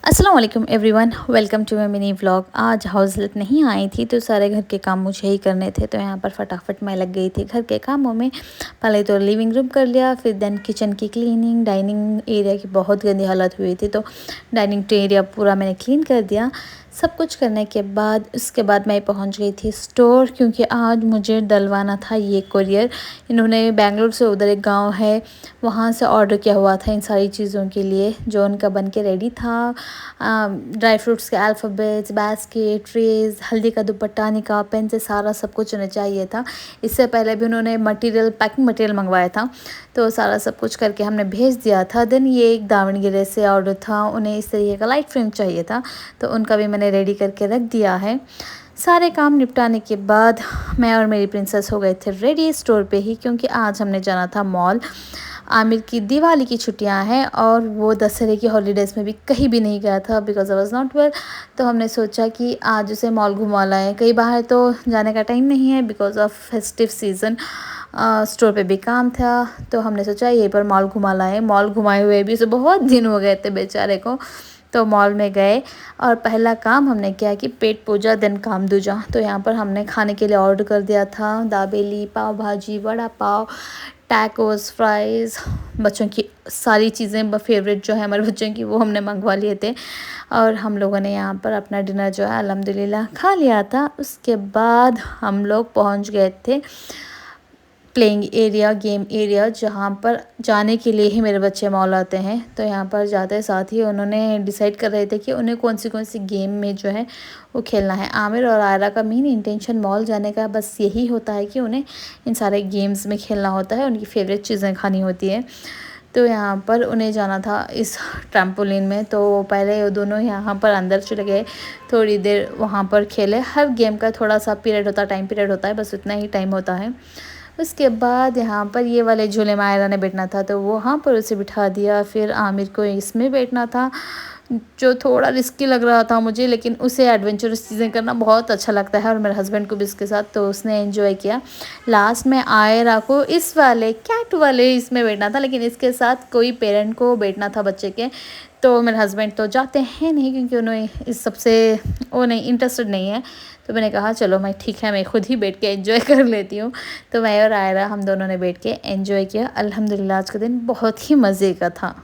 अस्सलाम वालेकुम everyone, welcome to my mini vlog. आज हाउस हेल्प नहीं आई थी तो सारे घर के काम मुझे ही करने थे, तो यहाँ पर फटाफट मैं लग गई थी घर के कामों में। पहले तो लिविंग रूम कर लिया, फिर देन किचन की क्लीनिंग। डाइनिंग एरिया की बहुत गंदी हालत हुई थी, तो डाइनिंग एरिया पूरा मैंने क्लीन कर दिया। सब कुछ करने के बाद उसके बाद मैं पहुंच गई थी स्टोर, क्योंकि आज मुझे डलवाना था ये कुरियर। इन्होंने बेंगलुरु से उधर एक गांव है वहाँ से ऑर्डर किया हुआ था इन सारी चीज़ों के लिए, जो उनका बन के रेडी था। ड्राई फ्रूट्स के अल्फ़ाबेट्स, बास्केट, ट्रेज़, हल्दी का दुपट्टा, निकाब पेन से सारा सब कुछ उन्हें चाहिए था। इससे पहले भी उन्होंने मटेरियल, पैकिंग मटेरियल मंगवाया था, तो सारा सब कुछ करके हमने भेज दिया था। देन ये एक दावणगेरे से ऑर्डर था, उन्हें इस तरीके का लाइट फ्रेम चाहिए था, तो उनका भी मैंने रेडी करके रख दिया है। सारे काम निपटाने के बाद मैं और मेरी प्रिंसेस हो गए थे रेडी स्टोर पे ही, क्योंकि आज हमने जाना था मॉल। आमिर की दिवाली की छुट्टियां हैं और वो दशहरे की हॉलीडेज़ में भी कहीं भी नहीं गया था because I was not well. तो हमने सोचा कि आज उसे मॉल घुमा लाएँ। कई बाहर तो जाने का टाइम नहीं है because of festive season. Store पे भी काम था, तो हमने सोचा यहीं पर मॉल घुमा लाएँ। मॉल घुमाए हुए भी उसे बहुत दिन हो गए थे बेचारे को। तो मॉल में गए और पहला काम हमने किया कि पेट पूजा देन काम दूजा। तो यहाँ पर हमने खाने के लिए ऑर्डर कर दिया था दाबेली, पाव भाजी, वड़ा पाव, टैकोस, फ्राइज़, बच्चों की सारी चीज़ें फेवरेट जो है हमारे बच्चों की, वो हमने मंगवा लिए थे। और हम लोगों ने यहाँ पर अपना डिनर जो है अल्हम्दुलिल्लाह खा लिया था। उसके बाद हम लोग पहुँच गए थे प्लेइंग एरिया, गेम एरिया, जहाँ पर जाने के लिए ही मेरे बच्चे मॉल आते हैं। तो यहाँ पर जाते साथ ही उन्होंने डिसाइड कर रहे थे कि उन्हें कौन सी गेम में जो है वो खेलना है। आमिर और आयरा का मेन इंटेंशन मॉल जाने का बस यही होता है कि उन्हें इन सारे गेम्स में खेलना होता है, उनकी फेवरेट चीज़ें खानी होती है। तो यहाँ पर उन्हें जाना था इस ट्रैम्पोलिन में, तो पहले वो दोनों यहाँ पर अंदर चले गए, थोड़ी देर वहाँ पर खेले। हर गेम का थोड़ा सा पीरियड होता है, टाइम पीरियड होता है, बस उतना ही टाइम होता है। उसके बाद यहाँ पर ये वाले झूले में आयरा ने बैठना था, तो वहाँ पर उसे बिठा दिया। फिर आमिर को इसमें बैठना था, जो थोड़ा रिस्की लग रहा था मुझे, लेकिन उसे एडवेंचरस चीज़ें करना बहुत अच्छा लगता है और मेरे हस्बैंड को भी इसके साथ, तो उसने एंजॉय किया। लास्ट में आयरा को इस वाले कैट वाले इसमें बैठना था, लेकिन इसके साथ कोई पेरेंट को बैठना था बच्चे के। तो मेरे हस्बैंड तो जाते हैं नहीं, क्योंकि उन्हें इस सबसे वो नहीं इंटरेस्टेड नहीं है। तो मैंने कहा चलो मैं ठीक है, मैं खुद ही बैठ के एंजॉय कर लेती हूँ। तो मैं और आयरा हम दोनों ने बैठ के एंजॉय किया। अल्हम्दुलिल्लाह आज का दिन बहुत ही मज़े का था।